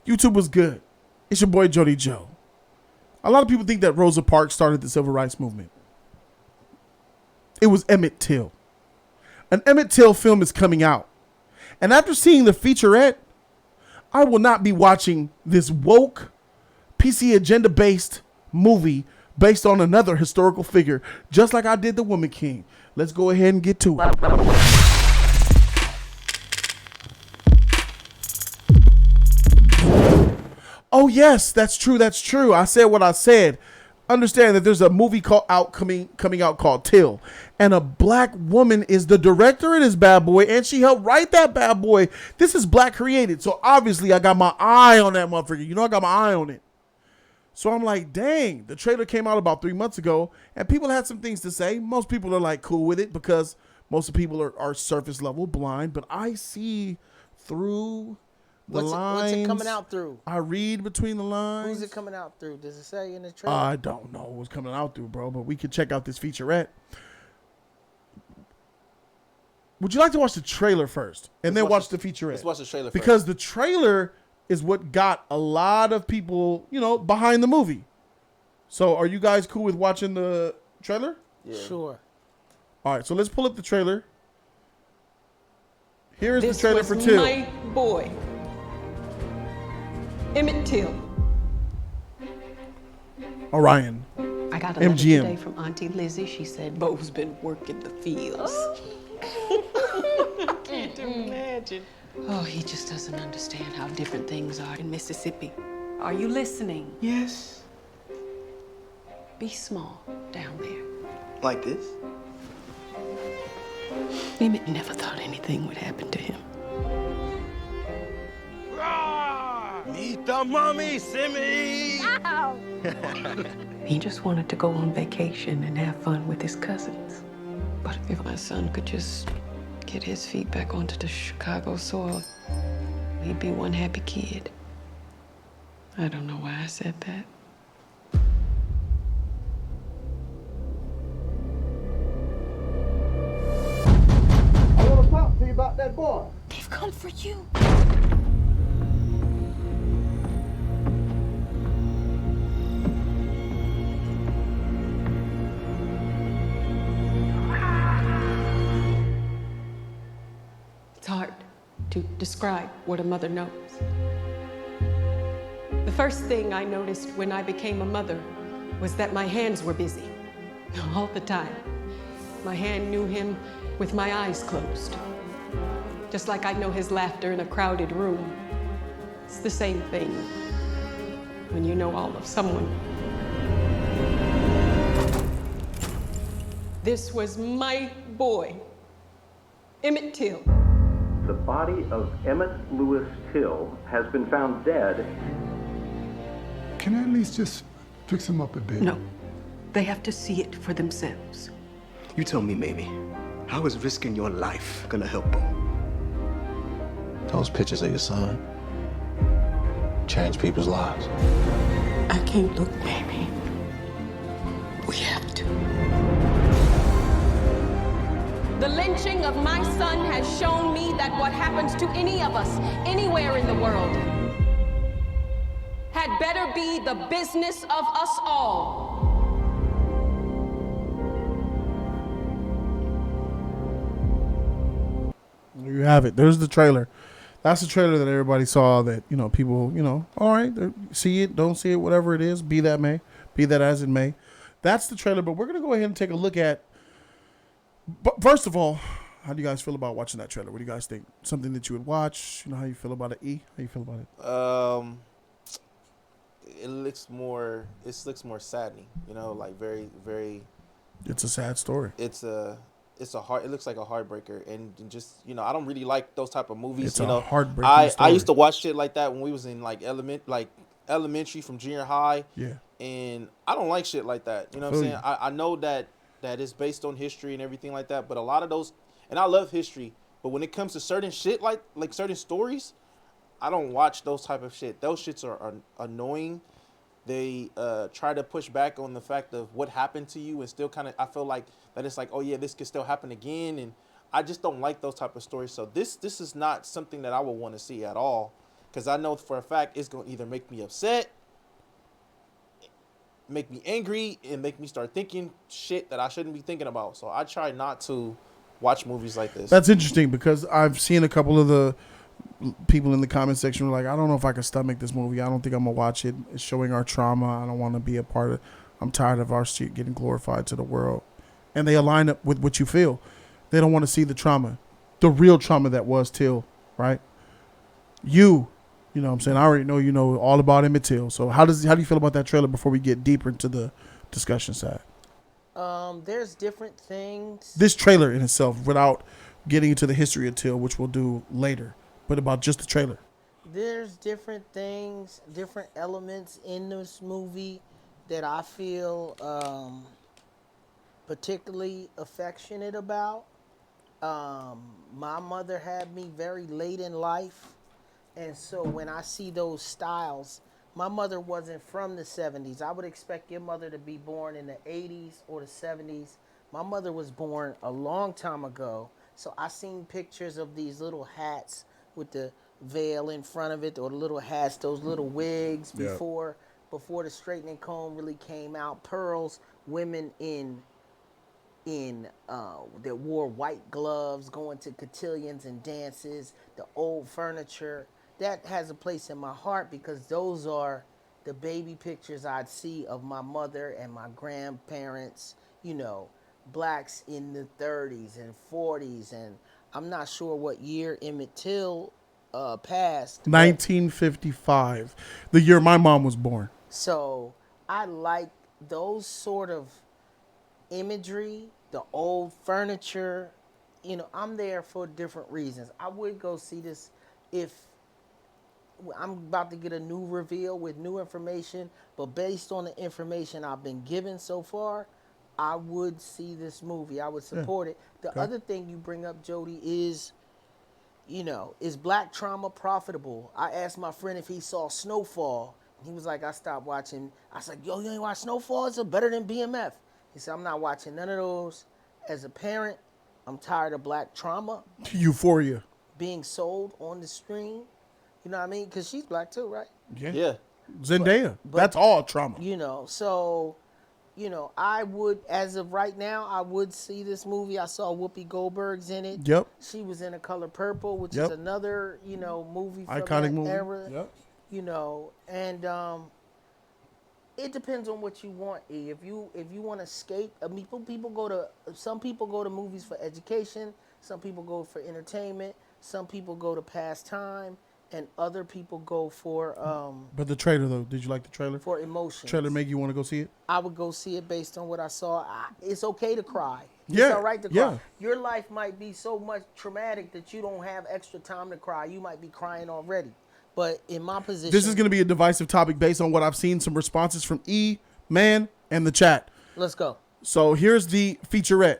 YouTube was good. It's your boy Jody Joe. A lot of people think that Rosa Parks started the civil rights movement. It was Emmett Till. An Emmett Till film is coming out. And after seeing the featurette, I will not be watching this woke, PC agenda-based movie based on another historical figure, just like I did The Woman King. Let's go ahead and get to it. Oh yes, that's true. That's true. I said what I said. Understand that there's a movie coming out called Till, and a black woman is the director of this bad boy, and she helped write that bad boy. This is black created, so obviously I got my eye on that motherfucker. You know I got my eye on it. So I'm like, dang, the trailer came out about 3 months ago, and people had some things to say. Most people are like cool with it because most of the people are surface level blind, but I see through the lines. What's it coming out through? I read between the lines. Who's it coming out through? Does it say in the trailer? I don't know what's coming out through, bro, but we can check out this featurette. Would you like to watch the trailer first and then watch the featurette? Let's watch the trailer first. Because the trailer is what got a lot of people, behind the movie. So are you guys cool with watching the trailer? Yeah. Sure. All right, so let's pull up the trailer. Here's the trailer for Till. My boy, Emmett Till. Orion. I got a letter MGM. today from Auntie Lizzie. She said Bo's been working the fields. I can't imagine. Oh, he just doesn't understand how different things are in Mississippi. Are you listening? Yes. Be small down there. Like this? Emmett never thought anything would happen to him. Meet the mommy, Simmy! He just wanted to go on vacation and have fun with his cousins. But if my son could just get his feet back onto the Chicago soil, he'd be one happy kid. I don't know why I said that. I want to talk to you about that boy. They've come for you. It's hard to describe what a mother knows. The first thing I noticed when I became a mother was that my hands were busy all the time. My hand knew him with my eyes closed, just like I know his laughter in a crowded room. It's the same thing when you know all of someone. This was my boy, Emmett Till. The body of Emmett Lewis Till has been found dead. Can I at least just fix him up a bit? No, they have to see it for themselves. You tell me, Mamie, how is risking your life gonna help him? Those pictures of your son change people's lives. I can't look, baby. We have to. The lynching of my son has shown me that what happens to any of us, anywhere in the world, had better be the business of us all. There you have it. There's the trailer. That's the trailer that everybody saw that, people, all right, see it, don't see it, whatever it is, be that as it may. That's the trailer, but we're going to go ahead and take a look at, but first of all, how do you guys feel about watching that trailer? What do you guys think? Something that you would watch? How you feel about it, E? How you feel about it? It looks more saddening, like very, very. It's a sad story. It looks like a heartbreaker, and just I don't really like those type of movies. It's a heartbreaking story. I used to watch shit like that when we was in elementary from junior high. Yeah. And I don't like shit like that. You know what I'm saying? I know that it's based on history and everything like that, but a lot of those, and I love history, but when it comes to certain shit like certain stories, I don't watch those type of shit. Those shits are annoying. They try to push back on the fact of what happened to you, and still kind of, I feel like that it's like, oh yeah, this could still happen again, and I just don't like those type of stories. So this is not something that I would want to see at all. because I know for a fact it's gonna either make me upset, make me angry, and make me start thinking shit that I shouldn't be thinking about. So I try not to watch movies like this. That's interesting because I've seen a couple of the people in the comment section were like, I don't know if I can stomach this movie. I don't think I'm gonna watch it. It's showing our trauma. I don't want to be a part of. I'm tired of our shit getting glorified to the world, and they align up with what you feel. They don't want to see the trauma, the real trauma that was Till, right? You know what I'm saying? I already know you know all about Emmett Till. So how do you feel about that trailer before we get deeper into the discussion side? There's different things. This trailer in itself, without getting into the history of Till, which we'll do later, but about just the trailer. There's different things, different elements in this movie that I feel particularly affectionate about. My mother had me very late in life, and so when I see those styles, my mother wasn't from the 70s. I would expect your mother to be born in the 80s or the 70s. My mother was born a long time ago, so I seen pictures of these little hats with the veil in front of it, or the little hats, those little wigs before the straightening comb really came out. Pearls, women that wore white gloves, going to cotillions and dances, the old furniture. That has a place in my heart because those are the baby pictures I'd see of my mother and my grandparents, you know, blacks in the 30s and 40s. And I'm not sure what year Emmett Till passed. 1955, the year my mom was born. So I like those sort of imagery, the old furniture. You know, I'm there for different reasons. I would go see this if I'm about to get a new reveal with new information, but based on the information I've been given so far, I would see this movie. I would support it. The other thing you bring up, Jody, is, you know, is black trauma profitable? I asked my friend if he saw Snowfall. He was like, I stopped watching. I said, yo, you ain't watch Snowfall? It's better than BMF. He said, I'm not watching none of those. As a parent, I'm tired of black trauma. Euphoria. Being sold on the screen. You know what I mean? Because she's black too, right? Yeah. Zendaya. That's all trauma. You know, so, you know, I would, as of right now, I would see this movie. I saw Whoopi Goldberg's in it. Yep. She was in A Color Purple, which is another, you know, movie from iconic that movie. era. Yep. You know, and it depends on what you want, E. If you want to escape, I mean, some people go to movies for education, some people go for entertainment, some people go to pastime, and other people go for But the trailer though, did you like the trailer? For emotions. Trailer make you want to go see it? I would go see it based on what I saw. It's okay to cry. Yeah, It's all right to cry. yeah. Your life might be so much traumatic that you don't have extra time to cry. You might be crying already. But in my position, This is going to be a divisive topic based on what I've seen, some responses from E, Man, and the chat. Let's go. So here's the featurette.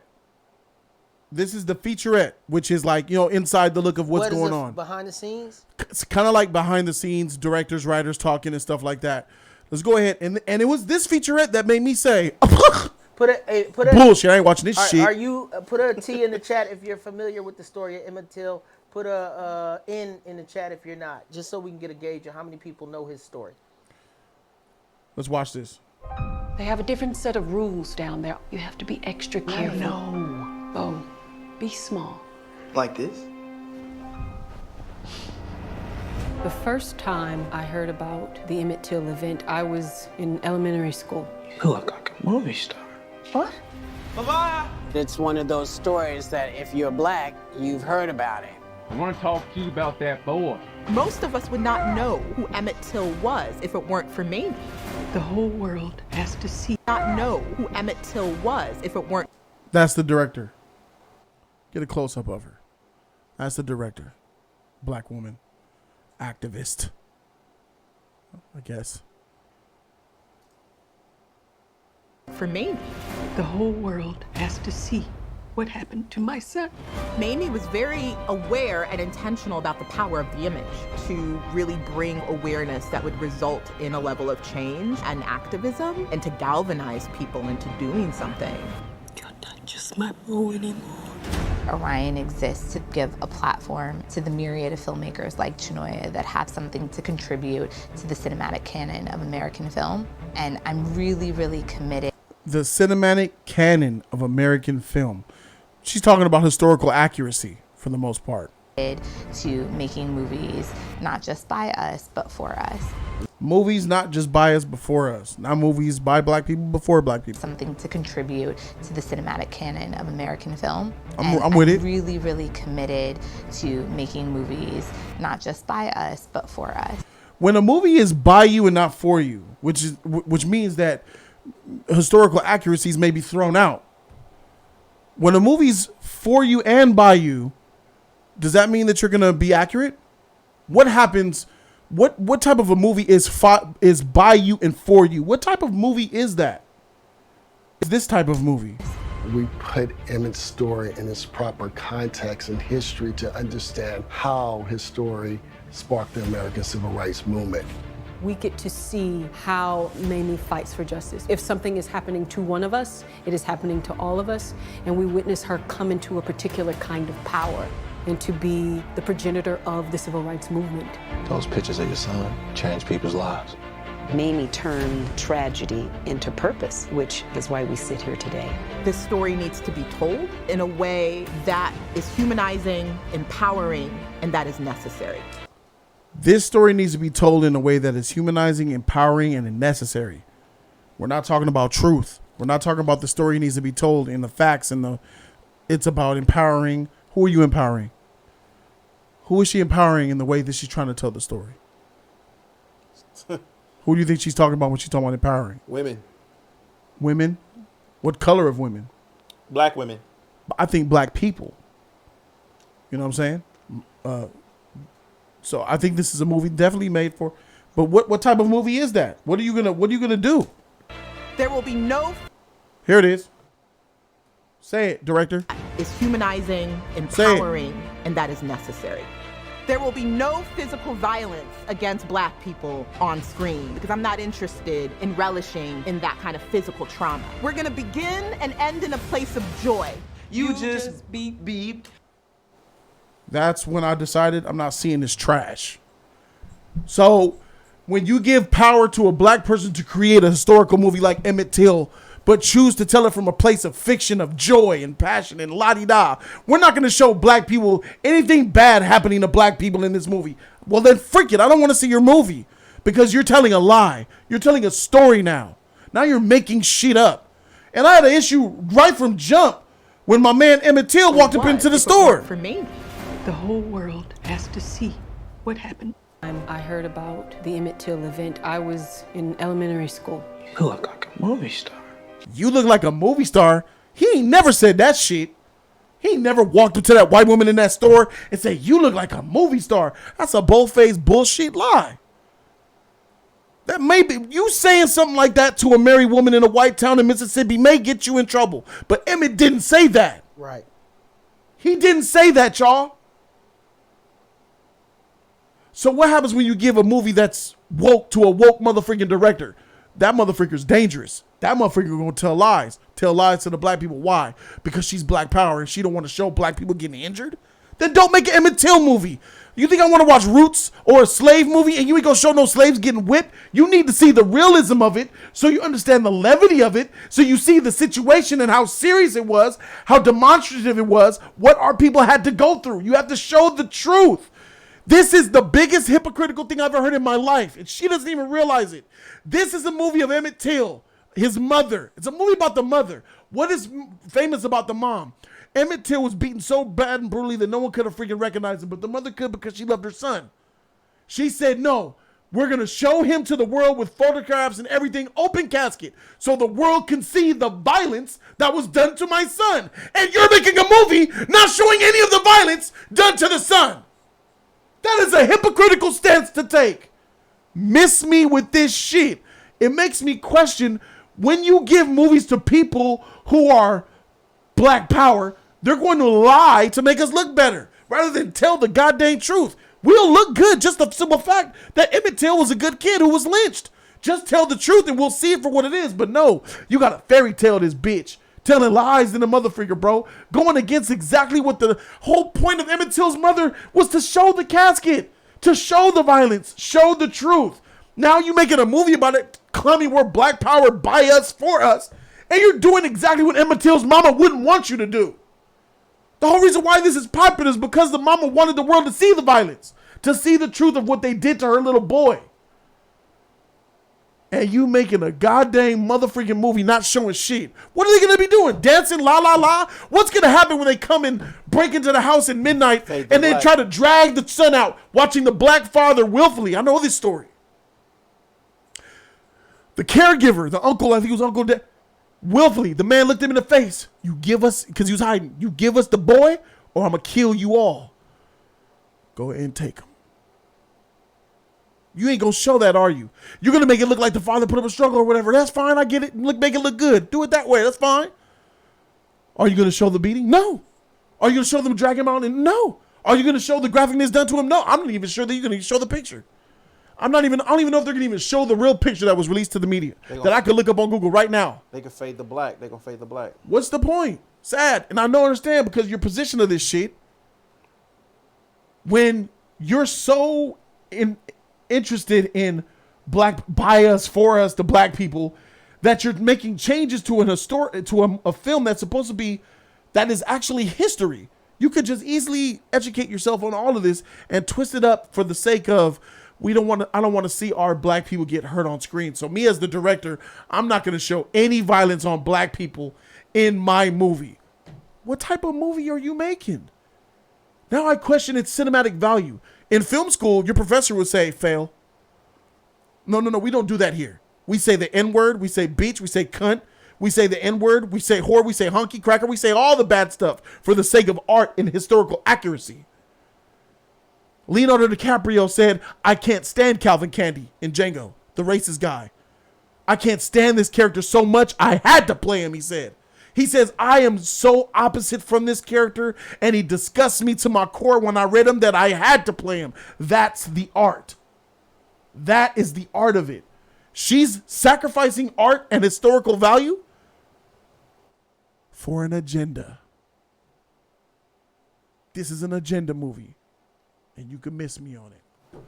This is the featurette, which is like, you know, inside the look of what's going on. Behind the scenes? It's kind of like behind the scenes, directors, writers talking and stuff like that. Let's go ahead. And it was this featurette that made me say, put a bullshit, I ain't watching this shit. Are you, put a T in the chat if you're familiar with the story of Emmett Till. Put a N in the chat if you're not, just so we can get a gauge of how many people know his story. Let's watch this. They have a different set of rules down there. You have to be extra careful. No. Oh, be small. Like this? The first time I heard about the Emmett Till event, I was in elementary school. You look like a movie star. What? It's one of those stories that if you're black, you've heard about it. I want to talk to you about that boy. Most of us would not know who Emmett Till was if it weren't for Mamie. The whole world has to see. Not know who Emmett Till was if it weren't. That's the director. Get a close-up of her. That's the director. Black woman. Activist. I guess. For Mamie. The whole world has to see what happened to my son. Mamie was very aware and intentional about the power of the image to really bring awareness that would result in a level of change and activism and to galvanize people into doing something. You're not just my bro anymore. Orion exists to give a platform to the myriad of filmmakers like Chinoya that have something to contribute to the cinematic canon of American film. And I'm really, really committed. The cinematic canon of American film. She's talking about historical accuracy for the most part. To making movies not just by us, but for us. Movies not just by us, but for us. Not movies by black people, before black people. Something to contribute to the cinematic canon of American film. I'm with it. Really, really committed to making movies not just by us, but for us. When a movie is by you and not for you, which means that historical accuracies may be thrown out. When a movie's for you and by you, does that mean that you're gonna be accurate? What happens? What type of a movie is by you and for you? What type of movie is that? Is this type of movie? We put Emmett's story in its proper context and history to understand how his story sparked the American Civil Rights Movement. We get to see how Mamie fights for justice. If something is happening to one of us, it is happening to all of us, and we witness her come into a particular kind of power and to be the progenitor of the Civil Rights Movement. Those pictures of your son changed people's lives. Mamie turned tragedy into purpose, which is why we sit here today. This story needs to be told in a way that is humanizing, empowering, and that is necessary. This story needs to be told in a way that is humanizing, empowering, and necessary. We're not talking about truth. We're not talking about the story needs to be told in the facts and it's about empowering. Who are you empowering? Who is she empowering in the way that she's trying to tell the story? Who do you think she's talking about when she's talking about empowering? Women. Women? What color of women? Black women. I think black people. You know what I'm saying? So I think this is a movie definitely made for. But what type of movie is that? What are you gonna do? There will be no. Here it is. Say it, director. Is humanizing, empowering, and that is necessary. There will be no physical violence against black people on screen because I'm not interested in relishing in that kind of physical trauma. We're gonna begin and end in a place of joy. You just beeped. That's when I decided I'm not seeing this trash. So when you give power to a black person to create a historical movie like Emmett Till, but choose to tell it from a place of fiction, of joy and passion and la-di-da, we're not going to show black people anything bad happening to black people in this movie. Well, then freak it. I don't want to see your movie because you're telling a lie. You're telling a story now. Now you're making shit up. And I had an issue right from jump when my man Emmett Till walked up into the store. For me, the whole world has to see what happened. I heard about the Emmett Till event. I was in elementary school. You look like a movie star. You look like a movie star. He ain't never said that shit. He ain't never walked up to that white woman in that store and said, you look like a movie star. That's a bold-faced bullshit lie. That may be, you saying something like that to a married woman in a white town in Mississippi may get you in trouble. But Emmett didn't say that. Right. He didn't say that, y'all. So what happens when you give a movie that's woke to a woke motherfucking director? That motherfucker's dangerous. That motherfucker gonna tell lies to the black people. Why? Because she's black power and she don't want to show black people getting injured. Then don't make an Emmett Till movie. You think I want to watch Roots or a slave movie and you ain't gonna show no slaves getting whipped? You need to see the realism of it so you understand the levity of it, so you see the situation and how serious it was, how demonstrative it was, what our people had to go through. You have to show the truth. This is the biggest hypocritical thing I've ever heard in my life, and she doesn't even realize it. This is a movie of Emmett Till, his mother. It's a movie about the mother. What is famous about the mom? Emmett Till was beaten so bad and brutally that no one could have freaking recognized him, but the mother could because she loved her son. She said, no, we're going to show him to the world with photographs and everything, open casket, so the world can see the violence that was done to my son. And you're making a movie not showing any of the violence done to the son. That is a hypocritical stance to take. Miss me with this shit. It makes me question when you give movies to people who are black power, they're going to lie to make us look better rather than tell the goddamn truth. We'll look good, just the simple fact that Emmett Till was a good kid who was lynched. Just tell the truth and we'll see it for what it is. But no, you got to fairy tale this bitch. telling lies in the motherfucker, bro. Going against exactly what the whole point of Emmett Till's mother was, to show the casket, to show the violence, show the truth. Now you making a movie about it, claiming we're black power by us, for us, and you're doing exactly what Emmett Till's mama wouldn't want you to do. The whole reason why this is popular is because the mama wanted the world to see the violence, to see the truth of what they did to her little boy. And you making a goddamn motherfucking movie not showing shit. What are they going to be doing? Dancing la la la? What's going to happen when they come and break into the house at midnight and they try to drag the son out, watching the black father willfully? I know this story. The caregiver, the uncle, I think it was Uncle Dad, willfully, the man looked him in the face. You give us, because he was hiding, you give us the boy or I'm going to kill you all. Go ahead and take him. You ain't going to show that, are you? You're going to make it look like the father put up a struggle or whatever. That's fine. I get it. Make it look good. Do it that way. That's fine. Are you going to show the beating? No. Are you going to show them drag him out? No. Are you going to show the graphicness done to him? No. I'm not even sure that you're going to show the picture. I don't even know if they're going to even show the real picture that was released to the media that I could look up on Google right now. They can fade the black. They're going to fade the black. What's the point? Sad. And I don't understand, because your position of this shit, when you're so interested in black bias for us, the black people, that you're making changes to a film that's supposed to be, that is actually history. You could just easily educate yourself on all of this and twist it up for the sake of, I don't want to see our black people get hurt on screen. So me as the director, I'm not going to show any violence on black people in my movie. What type of movie are you making? Now I question its cinematic value. In film school, your professor would say, fail. No, we don't do that here. We say the N-word, we say bitch, we say cunt, we say the N-word, we say whore, we say hunky cracker, we say all the bad stuff for the sake of art and historical accuracy. Leonardo DiCaprio said, I can't stand Calvin Candy in Django, the racist guy. I can't stand this character so much, I had to play him, he said. He says, I am so opposite from this character, and he disgusts me to my core when I read him that I had to play him. That's the art. That is the art of it. She's sacrificing art and historical value for an agenda. This is an agenda movie, and you can miss me on it.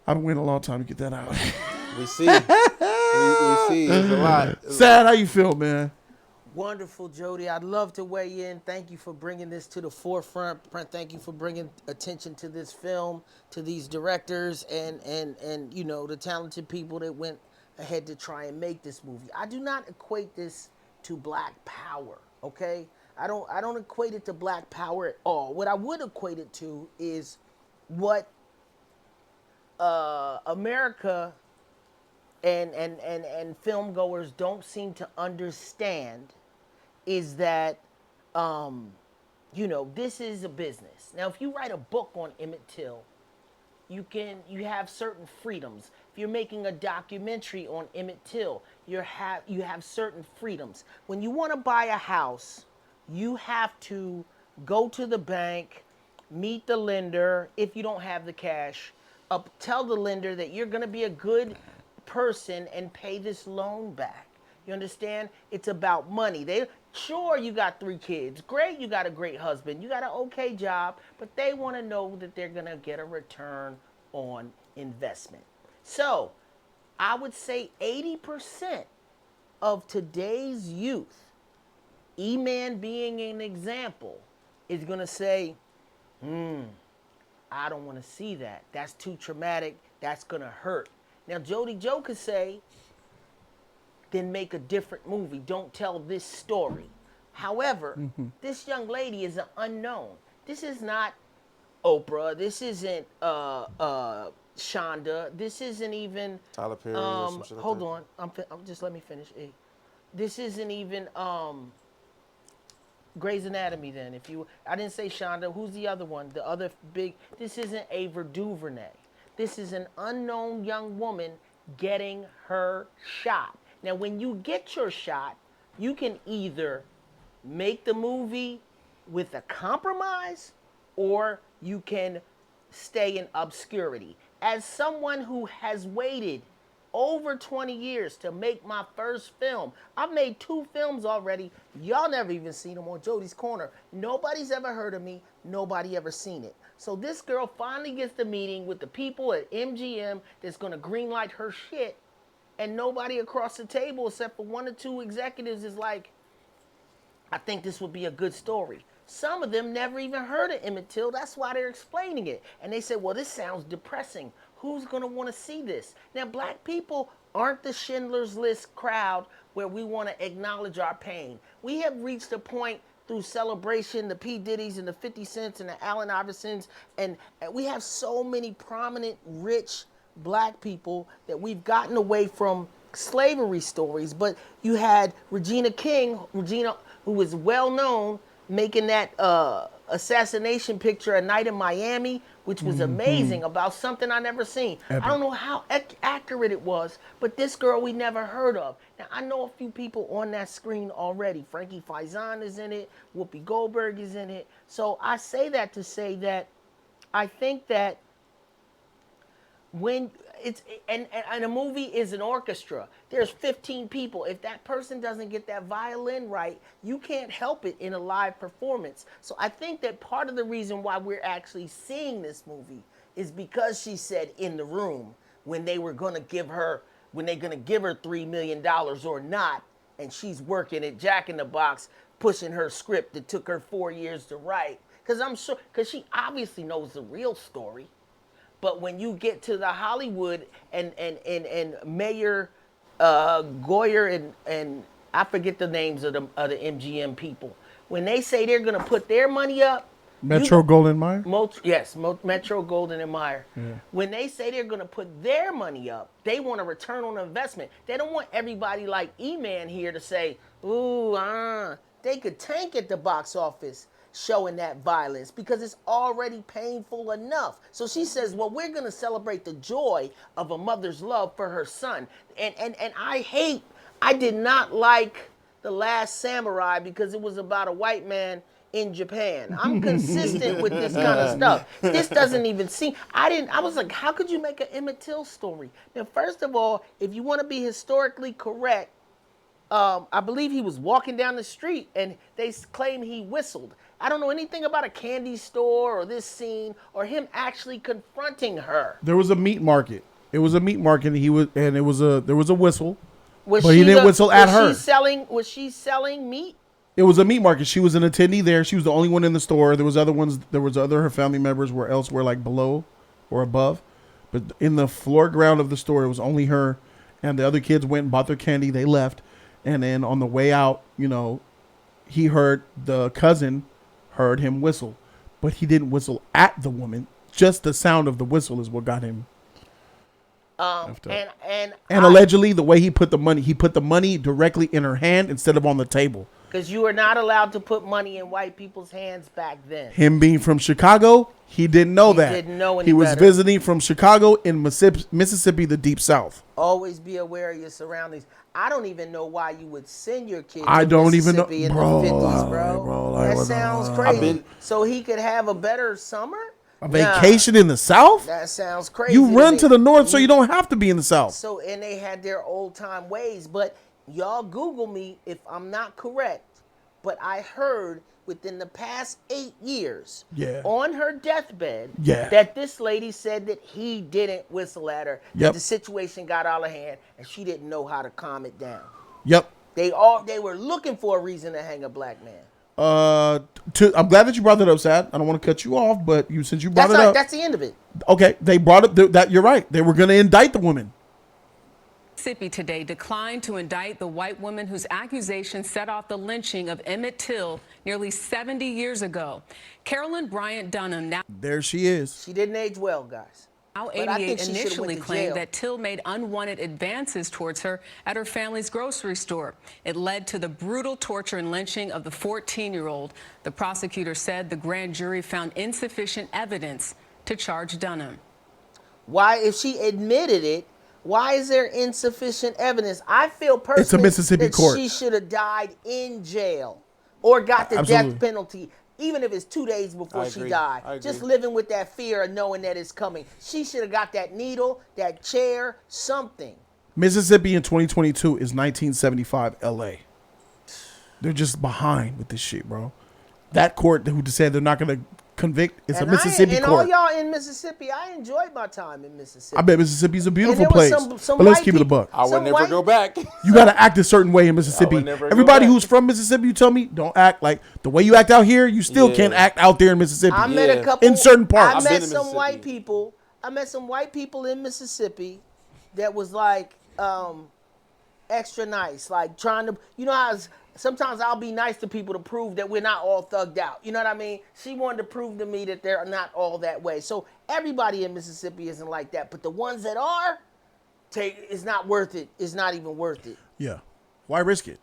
I've been waiting a long time to get that out. We see. we see. It's a lot. Sad, how you feel, man? Wonderful, Jody. I'd love to weigh in. Thank you for bringing this to the forefront. Thank you for bringing attention to this film, to these directors, and you know, the talented people that went ahead to try and make this movie. I do not equate this to black power, okay? I don't equate it to black power at all. What I would equate it to is what America and film goers don't seem to understand is that, you know, this is a business. Now, if you write a book on Emmett Till, you have certain freedoms. If you're making a documentary on Emmett Till, you have certain freedoms. When you want to buy a house, you have to go to the bank, meet the lender. If you don't have the cash, tell the lender that you're going to be a good person and pay this loan back. You understand? It's about money. Sure, you got 3 kids. Great, you got a great husband. You got an okay job, but they want to know that they're going to get a return on investment. So, I would say 80% of today's youth, E-Man being an example, is going to say, I don't want to see that. That's too traumatic. That's going to hurt. Now, Jody Joe could say, then make a different movie. Don't tell this story. However, this young lady is an unknown. This is not Oprah. This isn't Shonda. This isn't even Tyler Perry. Or some shit like hold that. on. Just let me finish. This isn't even Grey's Anatomy. Then, I didn't say Shonda. Who's the other one? The other big. This isn't Ava DuVernay. This is an unknown young woman getting her shot. Now, when you get your shot, you can either make the movie with a compromise, or you can stay in obscurity. As someone who has waited over 20 years to make my first film. I've made 2 films already. Y'all never even seen them on Jody's Corner. Nobody's ever heard of me. Nobody ever seen it. So this girl finally gets the meeting with the people at MGM that's going to greenlight her shit. And nobody across the table except for 1 or 2 executives is like, I think this would be a good story. Some of them never even heard of Emmett Till. That's why they're explaining it. And they said, well, this sounds depressing. Who's going to want to see this? Now, black people aren't the Schindler's List crowd where we want to acknowledge our pain. We have reached a point through Celebration, the P. Diddy's and the 50 Cents and the Allen Iversons, and we have so many prominent, rich black people that we've gotten away from slavery stories. But you had Regina King, who was well known, making that assassination picture, A Night in Miami, which was amazing, about something I never seen. Epic. I don't know how accurate it was, but this girl we never heard of. Now, I know a few people on that screen already. Frankie Faison is in it. Whoopi Goldberg is in it. So I say that to say that I think that when it's and a movie is an orchestra. There's 15 people. If that person doesn't get that violin right, you can't help it in a live performance. So I think that part of the reason why we're actually seeing this movie is because she said in the room when they were going to give her $3 million or not, and she's working at Jack in the Box, pushing her script that took her 4 years to write. Because she obviously knows the real story. But when you get to the Hollywood and Mayor Goyer and I forget the names of the MGM people, when they say they're going to put their money up, Metro Goldwyn Mayer? Metro Goldwyn Mayer. Yeah. When they say they're going to put their money up, they want a return on investment. They don't want everybody like E-Man here to say, they could tank at the box office showing that violence because it's already painful enough. So she says, well, we're going to celebrate the joy of a mother's love for her son. And I did not like The Last Samurai because it was about a white man in Japan. I'm consistent with this kind of stuff. This doesn't even seem, I was like, how could you make an Emmett Till story? Now, first of all, if you want to be historically correct, I believe he was walking down the street and they claim he whistled. I don't know anything about a candy store or this scene or him actually confronting her. There was a meat market. It was a meat market. There was a whistle, but he didn't whistle at her. Was she selling meat? It was a meat market. She was an attendee there. She was the only one in the store. There was other her family members were elsewhere, like below or above, but in the floor ground of the store, it was only her, and the other kids went and bought their candy. They left, and then on the way out, he heard the cousin heard him whistle, but he didn't whistle at the woman. Just the sound of the whistle is what got him. And allegedly, the way he put the money directly in her hand instead of on the table. Because you were not allowed to put money in white people's hands back then. Him being from Chicago, he didn't know that. Didn't know any He was better. visiting from Chicago in Mississippi, the deep South. Always be aware of your surroundings. I don't even know why you would send your kid I to don't even know, Mississippi in bro. the 50s, bro. That sounds crazy. So he could have a better summer? A vacation in the South? That sounds crazy. You run to the north so you don't have to be in the South. So, and they had their old time ways. But y'all Google me if I'm not correct. But I heard within the past 8 years, on her deathbed, that this lady said that he didn't whistle at her. That the situation got out of hand and she didn't know how to calm it down. Yep. They were looking for a reason to hang a black man. I'm glad that you brought that up, Sad. I don't want to cut you off, but since you brought it up, that's the end of it. Okay, they brought it. That you're right. They were going to indict the woman. Mississippi today declined to indict the white woman whose accusations set off the lynching of Emmett Till nearly 70 years ago. Carolyn Bryant Dunham now. There she is. She didn't age well, guys. Now 88 initially claimed that Till made unwanted advances towards her at her family's grocery store. It led to the brutal torture and lynching of the 14-year-old. The prosecutor said the grand jury found insufficient evidence to charge Dunham. Why, if she admitted it, why is there insufficient evidence? I feel personally it's a Mississippi that court. She should have died in jail or got the death penalty, even if it's 2 days before she died. Just living with that fear of knowing that it's coming. She should have got that needle, that chair, something. Mississippi in 2022 is 1975 LA. They're just behind with this shit, bro. That court who said they're not going to convict is a Mississippi court. And all y'all in Mississippi, I enjoyed my time in Mississippi. I bet Mississippi's a beautiful place. But let's keep it a buck. I would never go back. You got to act a certain way in Mississippi. Everybody who's from Mississippi, you tell me, don't act like the way you act out here, you still can't act out there in Mississippi. I met a couple in certain parts. I met some white people. I met some white people in Mississippi that was like extra nice, like trying to, you know how sometimes I'll be nice to people to prove that we're not all thugged out. You know what I mean? She wanted to prove to me that they're not all that way. So everybody in Mississippi isn't like that. But the ones that are, it's not worth it. It's not even worth it. Yeah. Why risk it?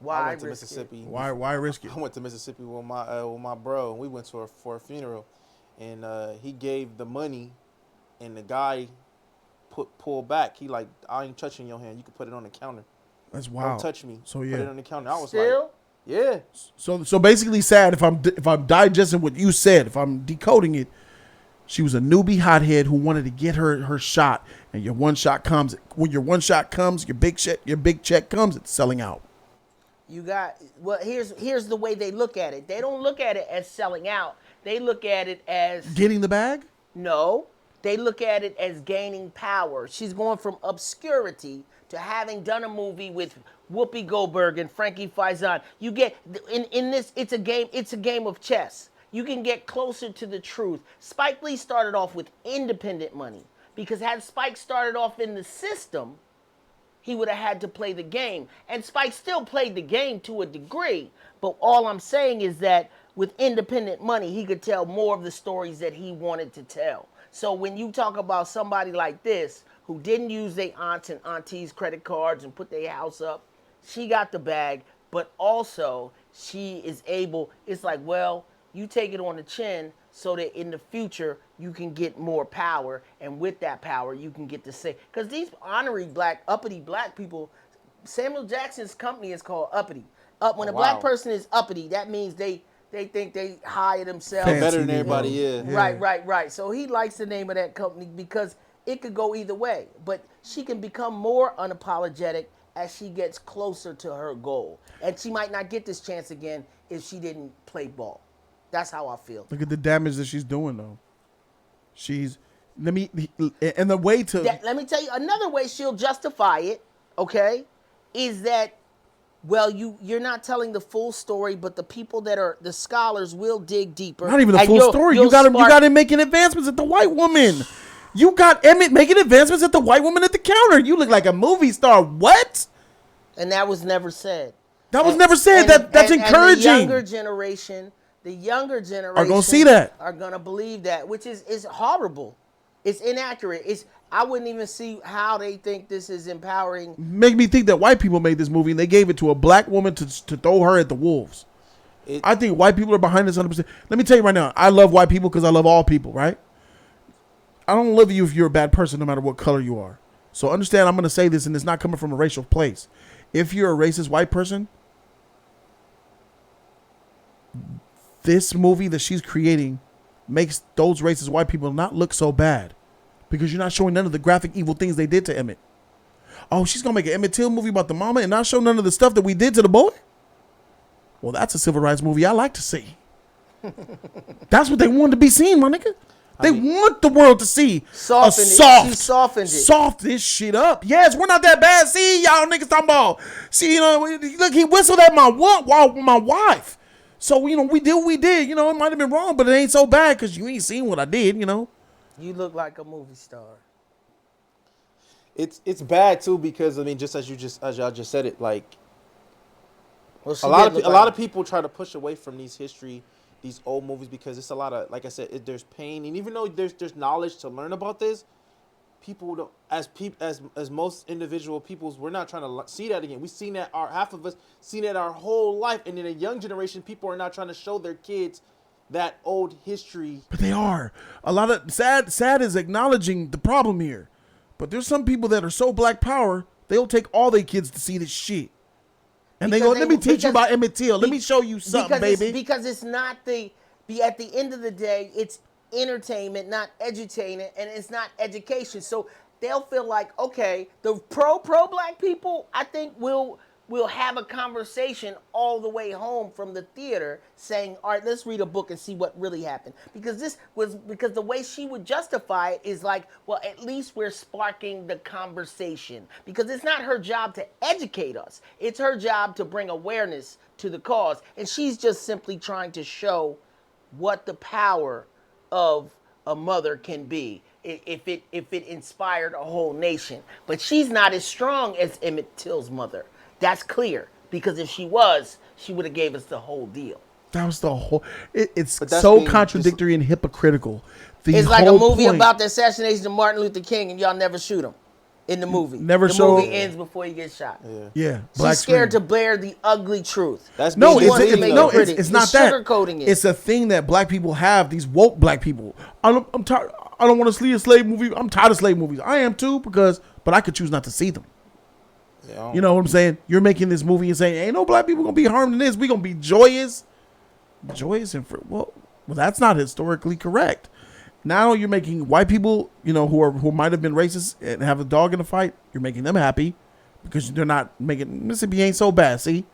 I went to Mississippi. Why risk it? I went to Mississippi with my bro, and we went for a funeral, and he gave the money, and the guy pulled back. He like, I ain't touching your hand. You can put it on the counter. That's wild. Don't touch me. So yeah, put it on the counter. I was Still? like, yeah. So basically, sad if I'm digesting what you said, if I'm decoding it, she was a newbie hothead who wanted to get her shot, and your one shot comes. When your one shot comes, your big check comes. It's selling out. You got here's the way they look at it. They don't look at it as selling out. They look at it as getting the bag. No, they look at it as gaining power. She's going from obscurity to having done a movie with Whoopi Goldberg and Frankie Faison. You get in this. It's a game of chess. You can get closer to the truth. Spike Lee started off with independent money because had Spike started off in the system, he would have had to play the game. And Spike still played the game to a degree. But all I'm saying is that with independent money, he could tell more of the stories that he wanted to tell. So when you talk about somebody like this, who didn't use their aunts and aunties' credit cards and put their house up, she got the bag, but also she is able, it's like, well, you take it on the chin so that in the future you can get more power, and with that power you can get to say, because these honorary uppity black people, Samuel Jackson's company is called Uppity. When a black person is uppity, that means they think they hire themselves. Better than everybody, yeah. Right. So he likes the name of that company because it could go either way, but she can become more unapologetic as she gets closer to her goal. And she might not get this chance again if she didn't play ball. That's how I feel. Look at the damage that she's doing, though. Let me tell you, another way she'll justify it, okay, is that, well, you're not telling the full story, but the people that are the scholars will dig deeper. Not even the full story. You got him making advancements at the white woman. You got Emmett making advancements at the white woman at the counter. You look like a movie star. What? And that was never said. That's encouraging. The younger generation are gonna see that. Are gonna believe that, which is horrible. It's inaccurate. I wouldn't even see how they think this is empowering. Make me think that white people made this movie and they gave it to a black woman to throw her at the wolves. I think white people are behind this 100%. Let me tell you right now, I love white people because I love all people, right? I don't love you if you're a bad person, no matter what color you are. So understand, I'm going to say this, and it's not coming from a racial place. If you're a racist white person, this movie that she's creating makes those racist white people not look so bad because you're not showing none of the graphic evil things they did to Emmett. Oh, she's going to make an Emmett Till movie about the mama and not show none of the stuff that we did to the boy? Well, that's a civil rights movie I like to see. That's what they wanted to be seen, my nigga. They want the world to see she softened it. Soft this shit up. Yes, we're not that bad. See, y'all niggas talking about. See, look, he whistled at my wife. So, we did what we did. It might have been wrong, but it ain't so bad because you ain't seen what I did, You look like a movie star. It's bad too because just as y'all just said it, like a lot of people try to push away from these old movies because it's a lot of, like I said, there's pain, and even though there's knowledge to learn about this, people don't, as most individual peoples, we're not trying to see that again. We've seen that, half of us seen that our whole life, and in a young generation, people are not trying to show their kids that old history. But they are. A lot of sad is acknowledging the problem here, but there's some people that are so black power they'll take all their kids to see this shit. And they go, let me teach you about Emmett Till. Let me show you something, baby. Because it's not at the end of the day, it's entertainment, not edutainment, and it's not education. So they'll feel like, okay, the pro black people, I think will have a conversation all the way home from the theater saying, all right, let's read a book and see what really happened. Because the way she would justify it is like, well, at least we're sparking the conversation. Because it's not her job to educate us. It's her job to bring awareness to the cause. And she's just simply trying to show what the power of a mother can be if it inspired a whole nation. But she's not as strong as Emmett Till's mother. That's clear, because if she was, she would have gave us the whole deal. That was the whole. It's so contradictory and hypocritical. It's like a movie about the assassination of Martin Luther King, and y'all never shoot him in the movie. The movie ends before he gets shot. Yeah. She's scared to bear the ugly truth. It's not that. Sugarcoating it. It's a thing that black people have. These woke black people. I'm tired. I don't want to see a slave movie. I'm tired of slave movies. I am too, but I could choose not to see them. You know what I'm saying? You're making this movie and saying, ain't no black people gonna be harmed in this. We gonna be joyous and well, that's not historically correct. Now you're making white people, who might have been racist and have a dog in the fight. You're making them happy because they're not making Mississippi ain't so bad. See,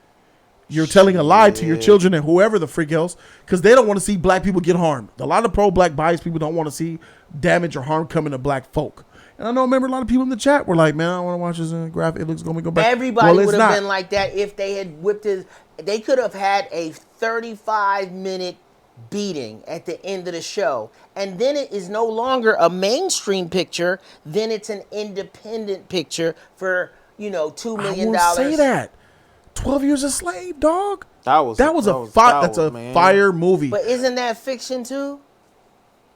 you're telling a lie to your children and whoever the freak else because they don't want to see black people get harmed. A lot of pro-black biased people don't want to see damage or harm coming to black folk. And I remember a lot of people in the chat were like, man, I don't want to watch this graphic. It looks going to go back. Everybody would have been like that if they had whipped his. They could have had a 35-minute beating at the end of the show. And then it is no longer a mainstream picture. Then it's an independent picture for, $2 million. I won't say that. 12 Years a Slave, dog. That's a fire movie. But isn't that fiction too?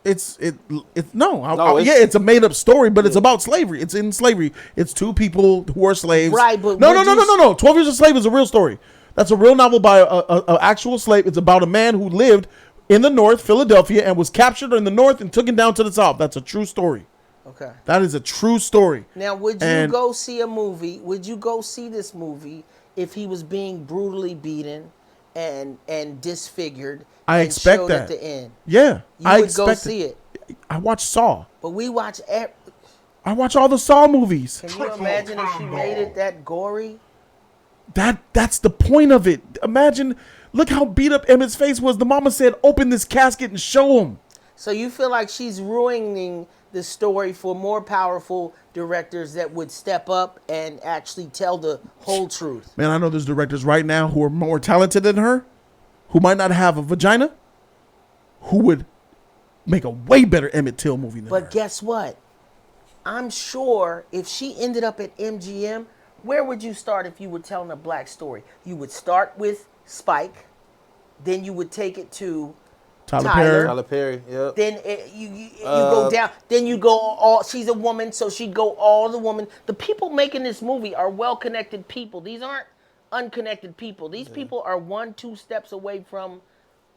It's a made up story, but it's about slavery. It's in slavery. It's two people who are slaves. Right, but no. 12 Years a Slave is a real story. That's a real novel by a actual slave. It's about a man who lived in the North, Philadelphia, and was captured in the North and taken down to the South. That's a true story. Okay. That is a true story. Now, would you go see a movie? Would you go see this movie if he was being brutally beaten and disfigured? I expect that at the end. Yeah, you would go see it. I watch Saw. But we watch. I watch all the Saw movies. Can you imagine if she made it that gory? That's the point of it. Imagine, look how beat up Emmett's face was. The mama said, "Open this casket and show him." So you feel like she's ruining the story for more powerful directors that would step up and actually tell the whole truth. Man, I know there's directors right now who are more talented than her, who might not have a vagina, who would make a way better Emmett Till movie than her. But guess what? I'm sure if she ended up at MGM, where would you start if you were telling a black story? You would start with Spike, then you would take it to Tyler Perry, yep. Then you go down. Then you go all. She's a woman, so she'd go all the woman. The people making this movie are well-connected people. These aren't unconnected people. These people are 1-2 steps away from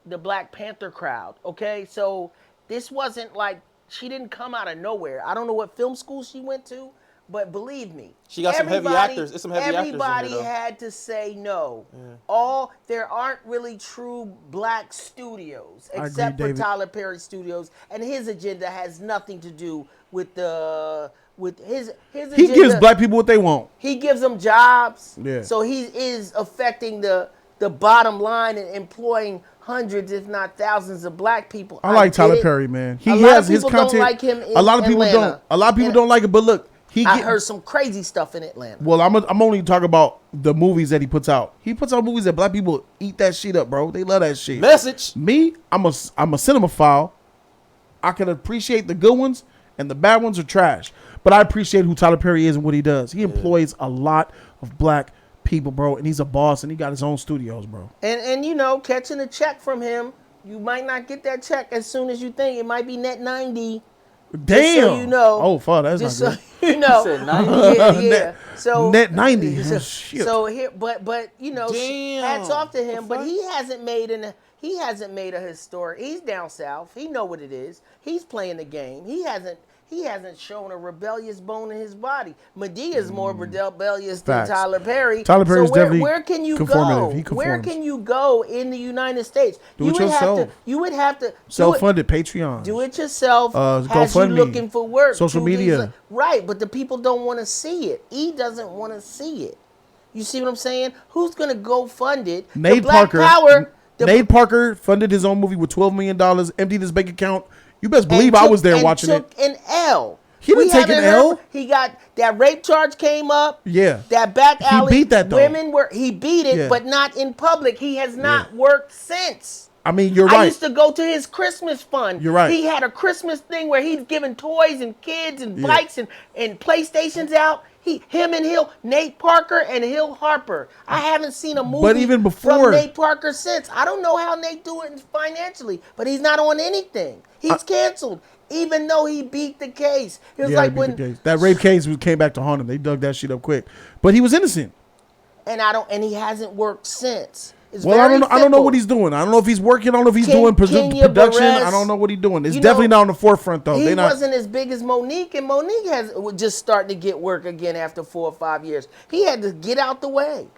the Black Panther crowd. Okay, so this wasn't like she didn't come out of nowhere. I don't know what film school she went to, but believe me, she got some heavy actors. It's some heavy actors in everybody there, though. had to say no. Yeah. There aren't really true black studios except for Tyler Perry Studios, and his agenda has nothing to do with his agenda. He gives black people what they want. He gives them jobs. Yeah. So he is affecting the bottom line and employing hundreds, if not thousands, of black people. I like Tyler Perry, man. He has his content. Don't like him in a lot of people Atlanta. don't. A lot of people don't like it, but look. I heard some crazy stuff in Atlanta. Well, I'm only talking about the movies that he puts out. He puts out movies that black people eat that shit up, bro. They love that shit. Message. Me, I'm a cinemaphile. I can appreciate the good ones, and the bad ones are trash. But I appreciate who Tyler Perry is and what he does. He employs a lot of black people, bro, and he's a boss, and he got his own studios, bro. And catching a check from him, you might not get that check as soon as you think. It might be net 90. Damn. So you know. Oh, fuck, that's not good. So you know. Said 90. Yeah. So net 90. Shit. So here, but damn. hats off to him. But he hasn't made a historic. He's down south. He know what it is. He's playing the game. He he hasn't shown a rebellious bone in his body. Medea is more rebellious than Tyler Perry. Tyler Perry's definitely where can you conformative. go? He conforms. Where can you go in the United States? Do it yourself. You would have to Self-funded Patreon. Do it yourself. Has GoFundMe. you looking for work. Social media. Right, but the people don't want to see it. E doesn't want to see it. You see what I'm saying? Who's gonna go fund it? Nate Parker. Nate Parker funded his own movie with $12 million, emptied his bank account. You best believe I was there watching it. Took an L. He didn't take an L. He got that rape charge came up. Yeah. That back alley. He beat that though. He beat it, but not in public. He has not worked since. I mean, you're right. I used to go to his Christmas fund. You're right. He had a Christmas thing where he's giving toys and kids and bikes and PlayStations out. Him and Nate Parker and Hill Harper. I haven't seen a movie even before, from Nate Parker since. I don't know how Nate doing financially, but he's not on anything. He's canceled, even though he beat the case. It was like when that rape case came back to haunt him. They dug that shit up quick, but he was innocent. And he hasn't worked since. It's I don't know what he's doing. I don't know if he's working. I don't know if he's doing production. I don't know what he's doing. It's definitely not on the forefront though. He wasn't as big as Monique, and Monique was just starting to get work again after 4 or 5 years. He had to get out the way,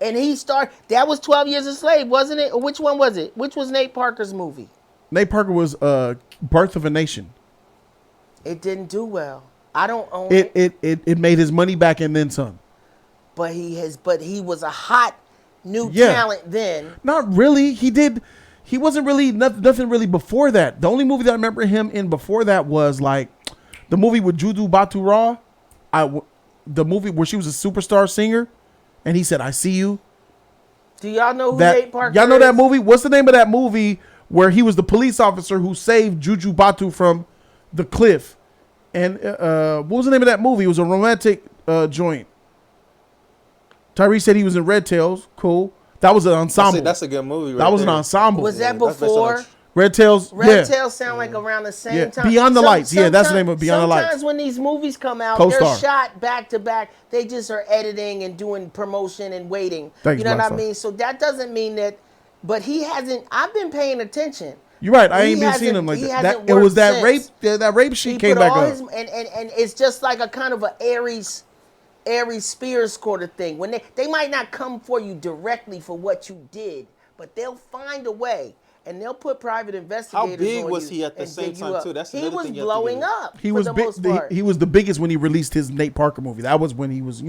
and that was 12 Years a Slave, wasn't it? Or which one was it? Which was Nate Parker's movie? Nate Parker was Birth of a Nation. It didn't do well. I don't own it. It made his money back and then some. But he was a hot new talent then. Not really. He wasn't really nothing really before that. The only movie that I remember him in before that was like the movie with Juju Batura. The movie where she was a superstar singer, and he said, "I see you." Do y'all know who Nate Parker Y'all know that movie? What's the name of that movie where he was the police officer who saved Juju Batu from the cliff? And what was the name of that movie? It was a romantic joint. Tyrese said he was in Red Tails. Cool. That was an ensemble. That's a good movie. That was an ensemble. Was that before? Red Tails. Red Tails sound like around the same time. Beyond the Lights. Yeah, that's the name of Beyond the Lights. Sometimes when these movies come out, they're shot back to back. They just are editing and doing promotion and waiting. You know what I mean? So that doesn't mean that. But he hasn't. I've been paying attention. You're right. I ain't been seeing him like that. It was that rape. That rape shit came back up. And it's just like a kind of a Aries Spears sort of thing. When they might not come for you directly for what you did, but they'll find a way, and they'll put private investigators. How big was he at the same time too? That's he was blowing up. He was big. He was the biggest when he released his Nate Parker movie. That was when he was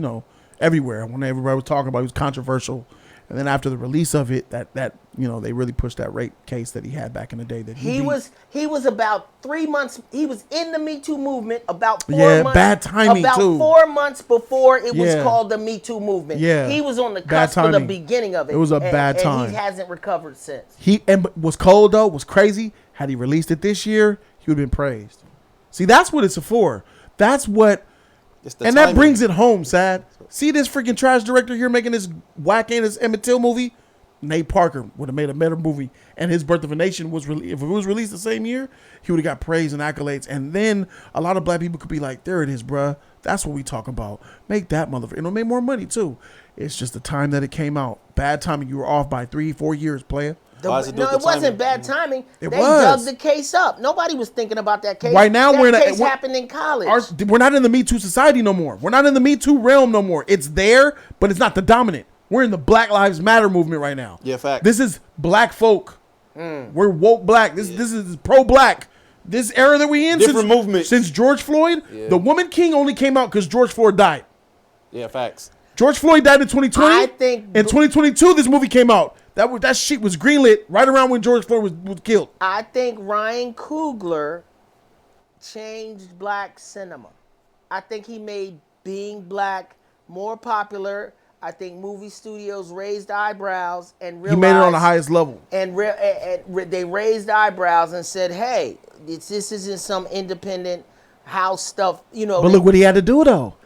everywhere. When everybody was talking about, it, he was controversial. And then after the release of it, that they really pushed that rape case that he had back in the day. That he was about 3 months. He was in the Me Too movement about 4 months. Bad timing about too. 4 months before it was called the Me Too movement. Yeah, he was on the cusp of the beginning of it. It was a bad time. And he hasn't recovered since. And was cold though. Was crazy. Had he released it this year, he would have been praised. See, that's what it's for. That's what. And that brings it home, Sad. See this freaking trash director here making this whack-ass Emmett Till movie? Nate Parker would have made a better movie, and his Birth of a Nation was if it was released the same year, he would have got praise and accolades, and then a lot of black people could be like, there it is, bruh. That's what we talk about. Make that motherfucker. It'll make more money too. It's just the time that it came out. Bad timing. You were off by 3-4 years, player. No, it wasn't bad timing. They dug the case up. Nobody was thinking about that case. Right now, that case happened in college. We're not in the Me Too society no more. We're not in the Me Too realm no more. It's there, but it's not the dominant. We're in the Black Lives Matter movement right now. Yeah, fact. This is black folk. We're woke black. This is pro-black. This era that we in. Different movement. Since George Floyd, the Woman King only came out because George Floyd died. Yeah, facts. George Floyd died in 2020. I think in 2022, this movie came out. That shit was greenlit right around when George Floyd was killed. I think Ryan Coogler changed black cinema. I think he made being black more popular. I think movie studios raised eyebrows and realized... He made it on the highest level. And they raised eyebrows and said, hey, this isn't some independent house stuff, But look what he had to do, though.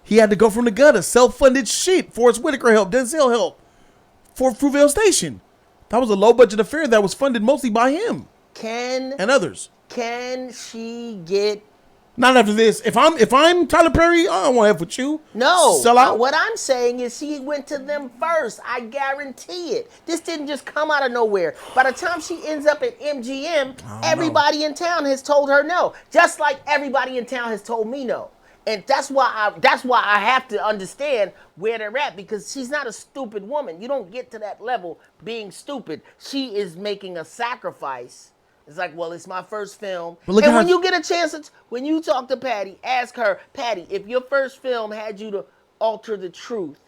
He had to go from the gutter, self-funded shit. Forrest Whitaker helped, Denzel helped. For Fruitvale Station. That was a low-budget affair that was funded mostly by him. And others. Can she get Not after this. If I'm Tyler Perry, I don't want to have with you. No. Sell out. What I'm saying is she went to them first. I guarantee it. This didn't just come out of nowhere. By the time she ends up at MGM, everybody in town has told her no. Just like everybody in town has told me no. And that's why I have to understand where they're at, because she's not a stupid woman. You don't get to that level being stupid. She is making a sacrifice. It's like, well, it's my first film. And when you get a chance, when you talk to Patty, ask her, Patty, if your first film had you to alter the truth,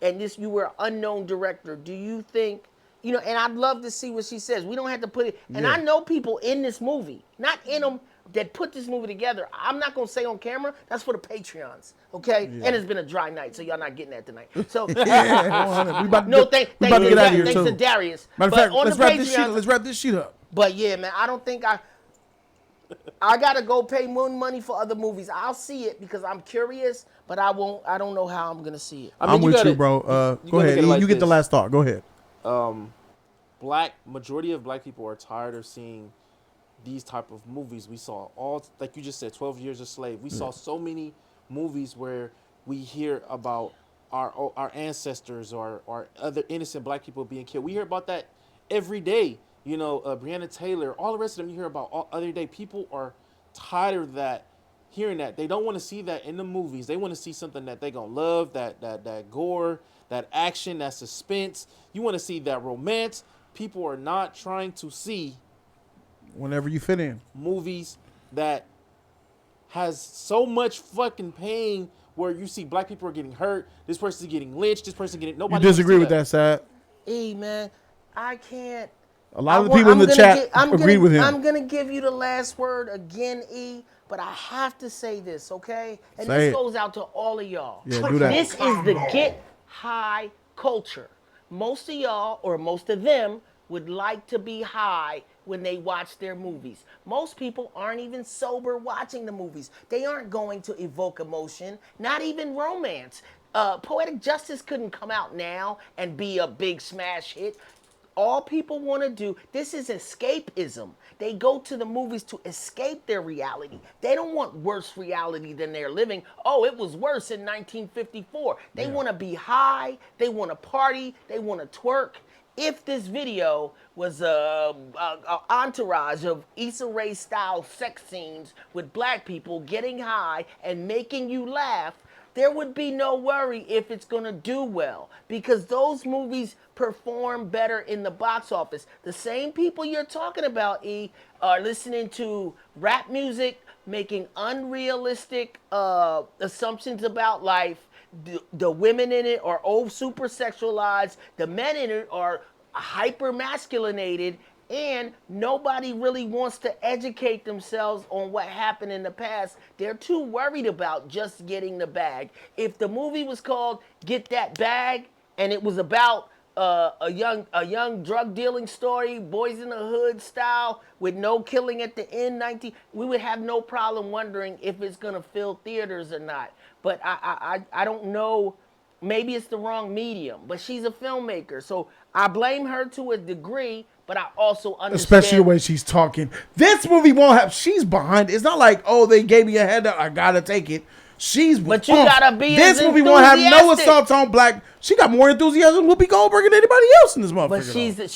and you were an unknown director, do you think, and I'd love to see what she says. We don't have to put it, and I know people in this movie, not in them, that put this movie together. I'm not going to say on camera, that's for the Patreons, okay? Yeah. And it's been a dry night, so y'all not getting that thanks to Darius. Matter of fact, let's wrap this sheet up. But yeah, man, I don't think I gotta go pay money for other movies. I'll see it because I'm curious, but I don't know how I'm gonna see it. I'm with you, bro. Go ahead. You get the last thought. Go ahead. Majority of black people are tired of seeing these type of movies. We saw like you just said, 12 Years a Slave. We saw so many movies where we hear about our ancestors or other innocent black people being killed. We hear about that every day. Breonna Taylor, all the rest of them you hear about all other day. People are tired of that, hearing that. They don't want to see that in the movies. They want to see something that they're going to love, that gore, that action, that suspense. You want to see that romance. People are not trying to see whenever you fit in movies that has so much fucking pain where you see black people are getting hurt. This person's getting lynched. This person getting nobody. You disagree with that, Sad? Hey, man, I can't. A lot of the people in the chat agree with him. I'm going to give you the last word again, E, but I have to say this, okay? And this goes out to all of y'all. Yeah, do that. This is the get high culture. Most of y'all, or most of them, would like to be high when they watch their movies. Most people aren't even sober watching the movies. They aren't going to evoke emotion, not even romance. Poetic Justice couldn't come out now and be a big smash hit. All people want to do, this is escapism. They go to the movies to escape their reality. They don't want worse reality than they're living. Oh, it was worse in 1954. They want to be high. They want to party. They want to twerk. If this video was a entourage of Issa Rae style sex scenes with black people getting high and making you laugh, there would be no worry if it's going to do well, because those movies perform better in the box office. The same people you're talking about, E, are listening to rap music, making unrealistic assumptions about life. The women in it are super sexualized. The men in it are hyper masculinated. And nobody really wants to educate themselves on what happened in the past. They're too worried about just getting the bag. If the movie was called Get That Bag and it was about a young drug dealing story, Boys in the Hood style, with no killing at the end, we would have no problem wondering if it's gonna fill theaters or not. But I don't know. Maybe it's the wrong medium. But she's a filmmaker, so I blame her to a degree. But I also understand, especially the way she's talking. This movie won't have. She's behind. It's not like, oh, they gave me a head up, I gotta take it. But you gotta be. This movie won't have no assault on black. She got more enthusiasm than Whoopi Goldberg and anybody else in this motherfucker. But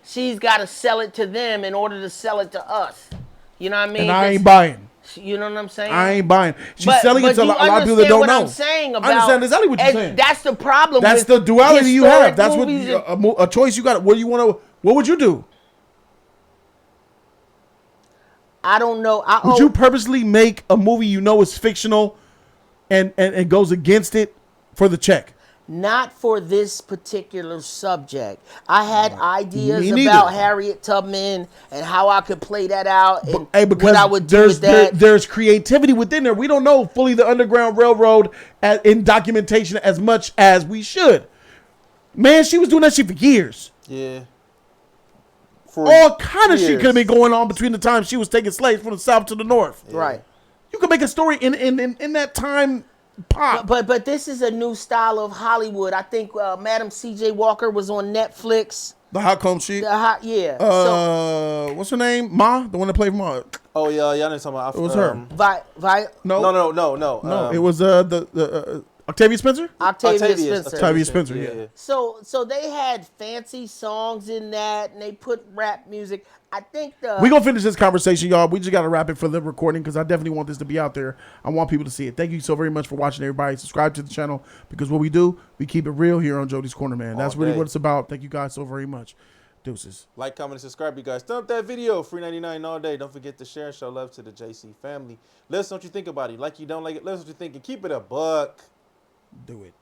she's got to sell it to them in order to sell it to us. You know what I mean? And I ain't buying. You know what I'm saying? I ain't buying. She's selling it to a lot of people that don't know. I'm saying about, I understand exactly what you're saying. That's the problem. That's the duality you have. That's what a choice you got. What do you want to? What would you do? I don't know. Would you purposely make a movie you know is fictional and goes against it for the check? Not for this particular subject. I had ideas about Harriet Tubman and how I could play that out and what I would do with that. There's creativity within there. We don't know fully the Underground Railroad in documentation as much as we should. Man, she was doing that shit for years. Yeah. All kind of shit could have been going on between the time she was taking slaves from the south to the north. Yeah. Right. You could make a story in that time pop. But this is a new style of Hollywood. I think Madam C.J. Walker was on Netflix. The Hot Comb Sheet? Yeah. What's her name? Ma? The one that played Ma? Oh yeah, y'all didn't talk about. It was her. No. It was the Octavia Spencer. Octavia Spencer. Yeah. So they had fancy songs in that, and they put rap music. I think we gonna finish this conversation, y'all. We just gotta wrap it for the recording because I definitely want this to be out there. I want people to see it. Thank you so very much for watching, everybody. Subscribe to the channel because what we do, we keep it real here on Jody's Corner, man. That's really what it's about. Thank you guys so very much. Deuces. Like, comment, and subscribe, you guys. Thumb up that video. Free 99 all day. Don't forget to share and show love to the JC family. Let us know what you think about it. Like you don't like it. Let us know what you think and keep it a buck. Do it.